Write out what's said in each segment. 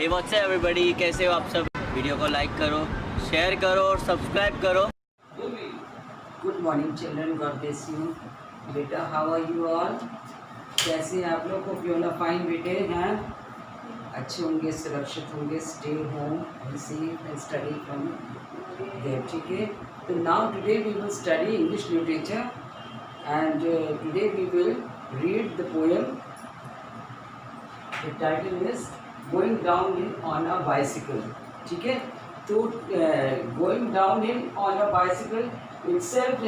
Hey what's up everybody, कैसे हो आप सब। वीडियो को लाइक करो, शेयर करो और सब्सक्राइब करो। Good morning children, God bless you. बेटा हाउ आर यू ऑल? कैसे हैं आप लोग? को ना फाइन बेटे हैं, अच्छे होंगे, सुरक्षित होंगे। Stay home and safe and study from there, ठीक है। तो now today we will study English literature and today we will read the poem. The title is going down hill on a bicycle, ठीक है। तो going down hill on a bicycle itself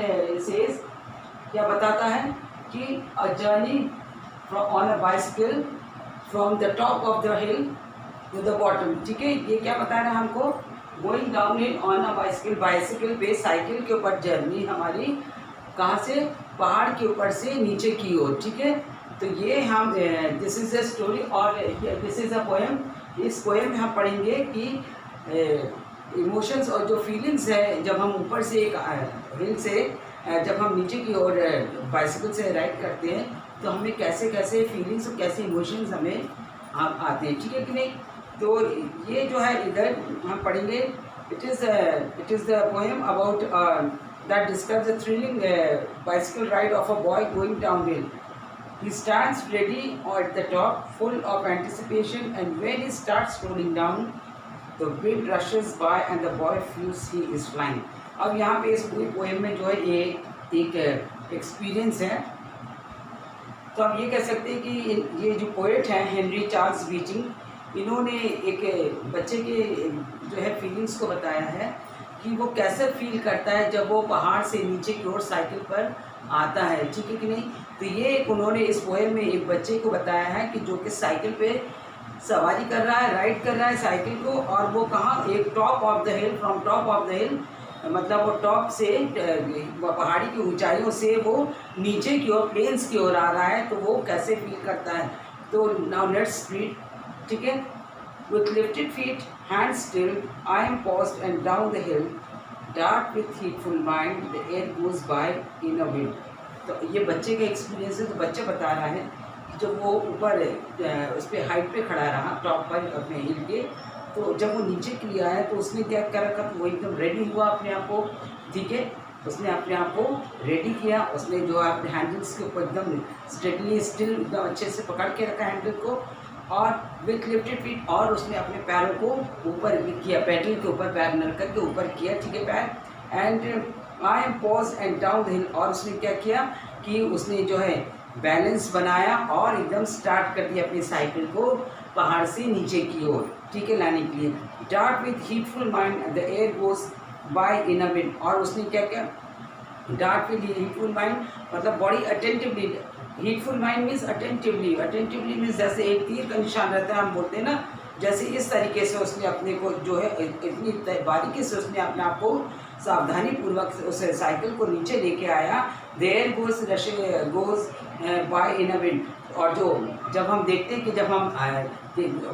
says, क्या बताता है कि a journey on a bicycle from the top of the hill to the bottom, ठीक है। ये क्या बता रहा है हमको? Going down hill on a bicycle, bicycle पे साइकिल के ऊपर जर्नी हमारी कहाँ से? पहाड़ के ऊपर से नीचे की ओर, ठीक है। तो ये हम दिस इज़ अ स्टोरी और दिस इज़ अ पोएम। इस पोएम में हम पढ़ेंगे कि इमोशंस और जो फीलिंग्स है जब हम ऊपर से एक हिल से जब हम नीचे की ओर बाइसिकल से राइड करते हैं तो हमें कैसे कैसे फीलिंग्स और कैसे इमोशंस हमें आते हैं, ठीक है कि नहीं। तो ये जो है इधर हम पढ़ेंगे। It is the poem about that describes the thrilling bicycle ride of a boy going down hill. He stands ready at the top, full of anticipation, and when he starts rolling down, the wind rushes by and the boy feels he is flying. अब यहाँ पे इस पूरी poem में जो है ये एक एक्सपीरियंस है। तो हम ये कह सकते हैं कि ये जो पोएट हैं हेनरी चार्ल्स बीचिंग, इन्होंने एक बच्चे के जो है फीलिंग्स को बताया है कि वो कैसे फील करता है जब वो पहाड़ से नीचे की ओर साइकिल पर आता है, ठीक है कि नहीं। तो ये एक उन्होंने इस पोएम में एक बच्चे को बताया है कि जो कि साइकिल पे सवारी कर रहा है, राइड कर रहा है साइकिल को, और वो कहाँ? एक top of the hill, from top of the हिल, मतलब वो टॉप से पहाड़ी की ऊंचाइयों से वो नीचे की ओर प्लेन्स की ओर आ रहा है, तो वो कैसे फील करता है। तो नाउ लेट्स रीड, ठीक है। With lifted feet, hand still, I am poised and down the hill, dart with heedful mind, the air goes by in a wind. तो ये बच्चे का एक्सपीरियंस है। तो बच्चा बता रहा है कि जब वो ऊपर उस पर हाइट पे खड़ा रहा, टॉप पर अपने हिल के, तो जब वो नीचे के लिए आया तो उसने क्या कर रखा? तो वो एकदम रेडी हुआ अपने आप को, ठीक है। उसने अपने आप को रेडी किया, उसने जो अपने हैंडल्स के ऊपर एकदम स्ट्रेटली स्टिल एकदम अच्छे से पकड़ के रखा हैंडल को, और विथ लिफ्टेड फीट, और उसने अपने पैरों को ऊपर किया, पैडल के ऊपर पैर न करके ऊपर किया, ठीक है, पैर। And I am pause and down the हिल, और उसने क्या किया कि उसने जो है बैलेंस बनाया और एकदम स्टार्ट कर दिया अपनी साइकिल को पहाड़ से नीचे की ओर, ठीक है, लाने के लिए। Dart with heedful mind, the air goes by in a wind, और उसने क्या किया? डार्ट विथ हीटफुल माइंड मतलब body attentively, heedful mind means attentively, attentively means जैसे एक तीर का निशान रहता है, हम बोलते हैं ना, जैसे इस तरीके से उसने अपने को जो है इतनी बारीकी से उसने अपने आप को सावधानी पूर्वक उस साइकिल को नीचे लेके आया। There goes by in a wind, और जो जब हम देखते हैं कि जब हम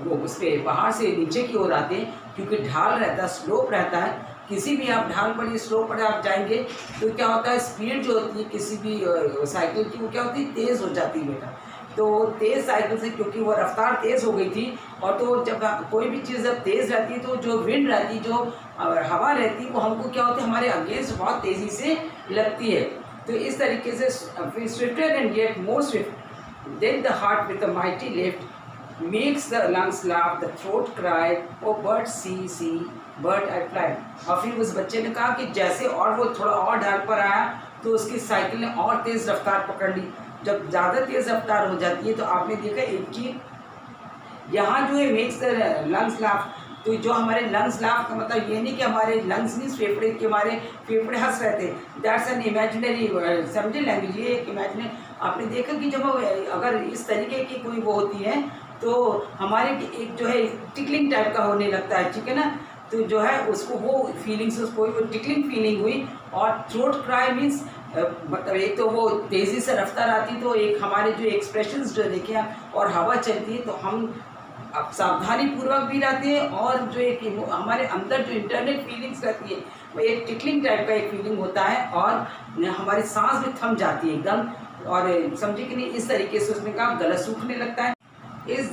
वो उस पर पहाड़ से नीचे की ओर आते हैं, क्योंकि ढाल रहता है, स्लोप रहता है, किसी भी आप ढाल पर, स्लोप पर आप जाएंगे तो क्या होता है? स्पीड जो होती है किसी भी साइकिल की, वो क्या होती है? तेज़ हो जाती है बेटा। तो तेज़ साइकिल से, क्योंकि वो रफ्तार तेज़ हो गई थी, और तो जब कोई भी चीज़ जब तेज़ रहती है तो जो विंड रहती, जो हवा रहती, वो हमको क्या होती है? हमारे अगेंस्ट बहुत तेज़ी से लगती है। तो इस तरीके से swifter and get more swift then the heart with a mighty lift makes the lungs laugh, the throat cry, O bird see see bird I fly. और फिर उस बच्चे ने कहा कि जैसे और वो थोड़ा और ढाल पर आया तो उसकी साइकिल ने और तेज़ रफ्तार पकड़ ली। जब ज़्यादा तेज़ रफ्तार हो जाती है तो आपने देखा एक चीज़ यहाँ जो है मेक्स द लंग्स लाफ, तो जो हमारे लंग्स लाफ का मतलब ये नहीं कि हमारे लंग्स नहीं, फेफड़े के हमारे फेफड़े हंस रहे थे, दैट्स एन इमेजिनरी, समझे लैंग्वेज, ये एक इमेजिनरी। आपने देखा कि जब अगर इस तरीके की कोई वो होती है तो हमारे एक जो है टिकलिंग टाइप का होने लगता है, ठीक है ना। तो जो है उसको वो फीलिंग्स, उसको वो टिकलिंग फीलिंग हुई। और थ्रोट क्राई मीन्स मतलब एक तो वो तेज़ी से रफ्तार आती, तो एक हमारे जो एक्सप्रेशंस जो देखे, और हवा चलती है तो हम अब सावधानी पूर्वक भी रहते हैं, और जो एक हमारे अंदर जो इंटरनल फीलिंग्स रहती है वो एक टिकलिंग टाइप का एक फीलिंग होता है, और हमारी सांस भी थम जाती है एकदम, और समझे कि नहीं, इस तरीके से उसने कहा गला सूखने लगता है। Is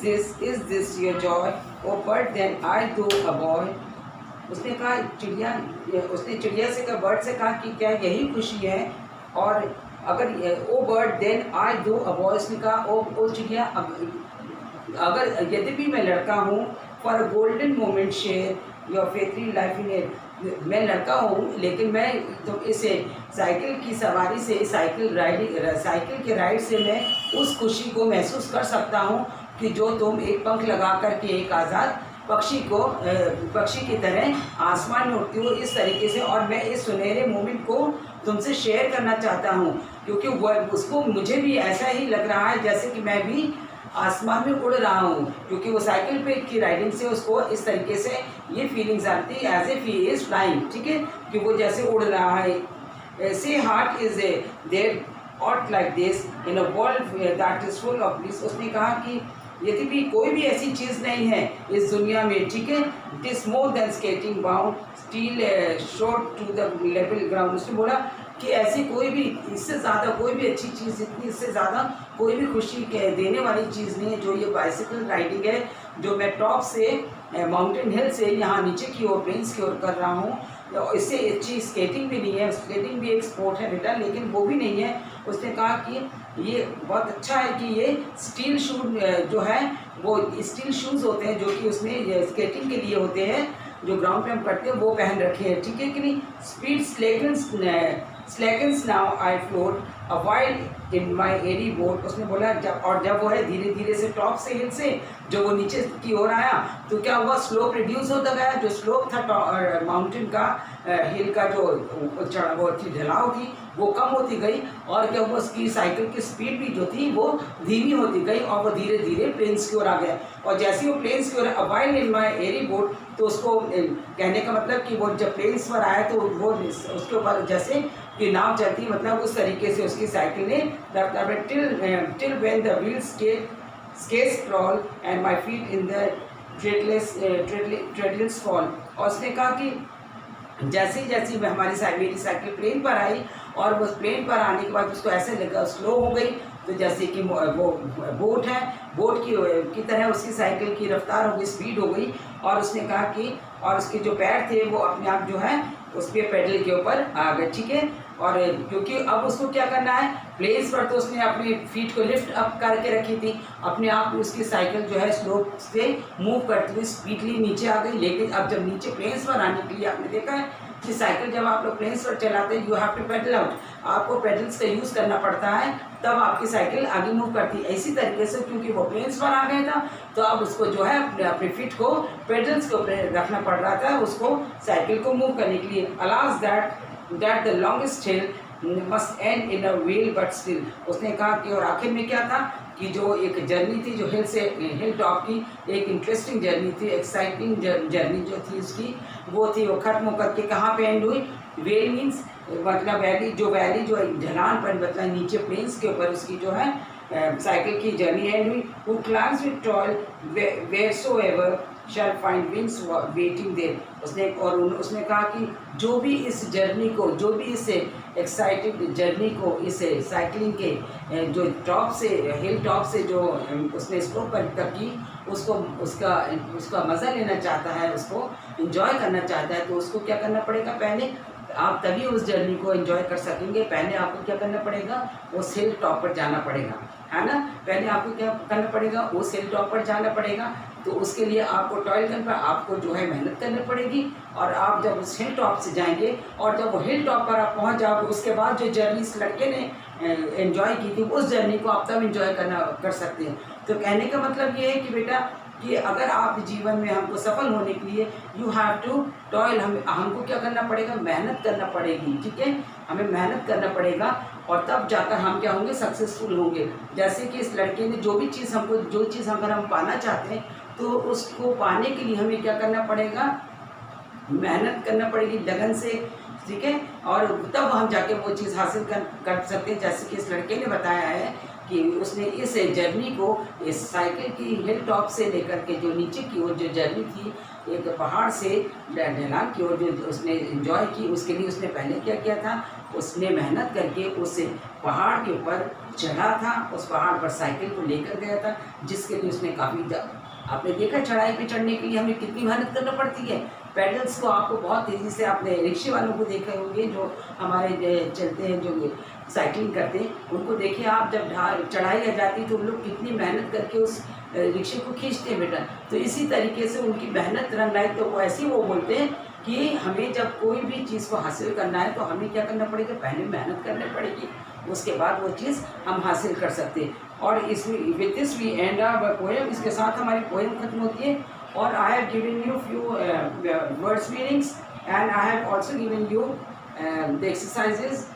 this your joy O bird then I though a boy. उसने कहा चिड़िया से कहा, बर्ड से कहा कि क्या यही खुशी है? और अगर ओ bird then I though a boy, उसने कहा ओ चिड़िया, अगर यद्यपि मैं लड़का हूँ, for a golden moment share your feathery life in air, मैं लड़का हूँ लेकिन मैं तो इसे साइकिल की सवारी से, साइकिल के राइड से मैं उस खुशी को महसूस कर सकता हूँ कि जो तुम एक पंख लगा कर के एक आज़ाद पक्षी की तरह आसमान में उड़ती हो, इस तरीके से। और मैं इस सुनहरे मोमेंट को तुमसे शेयर करना चाहता हूँ, क्योंकि उसको मुझे भी ऐसा ही लग रहा है जैसे कि मैं भी आसमान में उड़ रहा हूँ, क्योंकि वो साइकिल पे की राइडिंग से उसको इस तरीके से ये फीलिंग्स आती है as a he is flying, ठीक है, कि वो जैसे उड़ रहा है। से heart is a there ought like this in a world that is full of bliss. उसने कहा कि यदि भी कोई भी ऐसी चीज़ नहीं है इस दुनिया में, ठीक है, it is more than skating bound steel short to the level ground. उसने बोला कि ऐसी कोई भी, इससे ज़्यादा कोई भी अच्छी चीज़, इतनी इससे ज़्यादा कोई भी खुशी के देने वाली चीज़ नहीं है जो ये बाइसिकल राइडिंग है, जो मैं टॉप से माउंटेन हिल से यहाँ नीचे की ओर प्लेन्स की ओर कर रहा हूँ। इससे अच्छी स्केटिंग भी नहीं है, स्केटिंग भी एक स्पोर्ट है बेटा, लेकिन वो भी नहीं है। उसने कहा कि ये बहुत अच्छा है कि ये स्टील शूज जो है वो स्टील शूज़ होते हैं जो कि उसमें स्केटिंग के लिए होते हैं, जो ग्राउंड पे हम करते हैं वो पहन रखे हैं, ठीक है कि नहीं। Speed slackens now I float a while in my airy boat. उसने बोला जब वो है धीरे धीरे से टॉप से हिल से जो वो नीचे की ओर आया तो क्या हुआ, स्लोप रिड्यूस होता गया। जो स्लोप था माउंटेन का, हिल का जो वो थी ढलाव थी वो कम होती गई, और क्या हुआ, उसकी साइकिल की स्पीड भी जो थी वो धीमी होती गई और वो धीरे धीरे प्लेन्स की ओर आ गया। और जैसे ही वो प्लेन्स की ओर अवाइल इन माई एरी बोट, तो उसको कहने का मतलब कि वो जब प्लेन्स पर आया तो वो उसके ऊपर जैसे कि नाव चलती, मतलब उस तरीके से उसकी साइकिल ने till when the wheels scarce crawl and my feet in the treadles fall. और उसने कहा कि जैसे ही मेरी साइकिल प्लेन पर आई और वो प्लेन पर आने के बाद उसको ऐसे लगा स्लो हो गई, तो जैसे कि वो बोट है, बोट की तरह उसकी साइकिल की रफ्तार हो गई, स्पीड हो गई। और उसने कहा कि और उसके जो पैर थे वो अपने आप जो है उस पर पेडल के ऊपर आ गए, ठीक है। और क्योंकि अब उसको क्या करना है, प्लेस पर तो उसने अपनी फीट को लिफ्ट अप करके रखी थी, अपने आप उसकी साइकिल जो है स्लोप से मूव करती हुई स्पीडली नीचे आ गई। लेकिन अब जब नीचे प्लेन्स पर आने के लिए आपने देखा है कि साइकिल जब आप लोग प्लेन्स पर चलाते हैं, you have to pedal out, आपको पेडल्स का यूज़ करना पड़ता है, तब आपकी साइकिल आगे मूव करती है। इसी तरीके से क्योंकि वो प्लेन्स पर आ गया था तो अब उसको जो है अपने फीट को पेडल्स के ऊपर रखना पड़ रहा था उसको साइकिल को मूव करने के लिए। Allows that the longest hill must and in a wheel but still. उसने कहा कि और आखिर में क्या था कि जो एक जर्नी थी जो हिल टॉप की एक इंटरेस्टिंग जर्नी थी, एक्साइटिंग जर्नी जो थी उसकी, वो थी, वो खत्म होकर के कहाँ पे एंड हुई। वेल मीन्स मतलब वैली जो ढलान पर मतलब नीचे प्लेन्स के ऊपर उसकी जो है साइकिल की जर्नी एंड हुई। Who climbs with toil wheresoever shall find wings waiting there. उसने कहा कि जो भी इस जर्नी को, जो भी इस एक्साइटिंग जर्नी को, इस साइकिलिंग के जो टॉप से हिल टॉप से जो उसने स्कोप कर की, उसको उसका मज़ा लेना चाहता है, उसको एंजॉय करना चाहता है, तो उसको क्या करना पड़ेगा, पहले आप तभी उस जर्नी को एंजॉय कर सकेंगे। पहले आपको क्या करना पड़ेगा, उस हिल टॉप पर जाना पड़ेगा, है ना। पहले आपको क्या करना पड़ेगा, उस हिल टॉप पर जाना पड़ेगा। तो उसके लिए आपको टॉयल करना, आपको जो है मेहनत करनी पड़ेगी। और आप जब उस हिल टॉप से जाएंगे और जब वो हिल टॉप पर आप पहुंच जाओगे, उसके बाद जो जर्नी इस लड़के ने एंजॉय की थी, उस जर्नी को आप तब एंजॉय कर सकते हैं। तो कहने का मतलब ये है कि बेटा कि अगर आप जीवन में हमको सफल होने के लिए यू हैव टू टॉयल, हमको क्या करना पड़ेगा, मेहनत करना पड़ेगी, ठीक है, हमें मेहनत करना पड़ेगा और तब जाकर हम क्या होंगे, सक्सेसफुल होंगे। जैसे कि इस लड़के ने जो चीज़ अगर हम पाना चाहते हैं तो उसको पाने के लिए हमें क्या करना पड़ेगा, मेहनत करना पड़ेगी लगन से, ठीक है, और तब हम जाके वो चीज़ हासिल कर सकते हैं। जैसे कि इस लड़के ने बताया है कि उसने इस जर्नी को, इस साइकिल की हिल टॉप से लेकर के जो नीचे की ओर जो जर्नी थी, एक पहाड़ से ढलान की ओर जो उसने एंजॉय की, उसके लिए उसने पहले क्या किया था, उसने मेहनत करके उस पहाड़ के ऊपर चढ़ा था, उस पहाड़ पर साइकिल को लेकर गया था, जिसके लिए उसने काफ़ी आपने देखा चढ़ाई पे चढ़ने के लिए हमें कितनी मेहनत करना पड़ती है। पैडल्स को आपको बहुत तेज़ी से, आपने रिक्शे वालों को देखे होंगे जो हमारे चलते हैं, जो साइकिलिंग करते हैं, उनको देखिए आप, जब चढ़ाई आ जाती है तो उन लोग कितनी मेहनत करके उस रिक्शे को खींचते हैं बेटा। तो इसी तरीके से उनकी मेहनत रंग लाई। तो वो ऐसे ही वो बोलते हैं कि हमें जब कोई भी चीज़ को हासिल करना है तो हमें क्या करना पड़ेगा, पहले मेहनत करनी पड़ेगी, उसके बाद वो चीज़ हम हासिल कर सकते हैं। और इसमें with this we end our poem, इसके साथ हमारी पोएम खत्म होती है। और I have given you few words meanings and I have also given you the exercises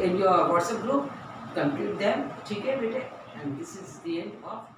in your WhatsApp group, complete them, ठीक है बेटे। And this is the end of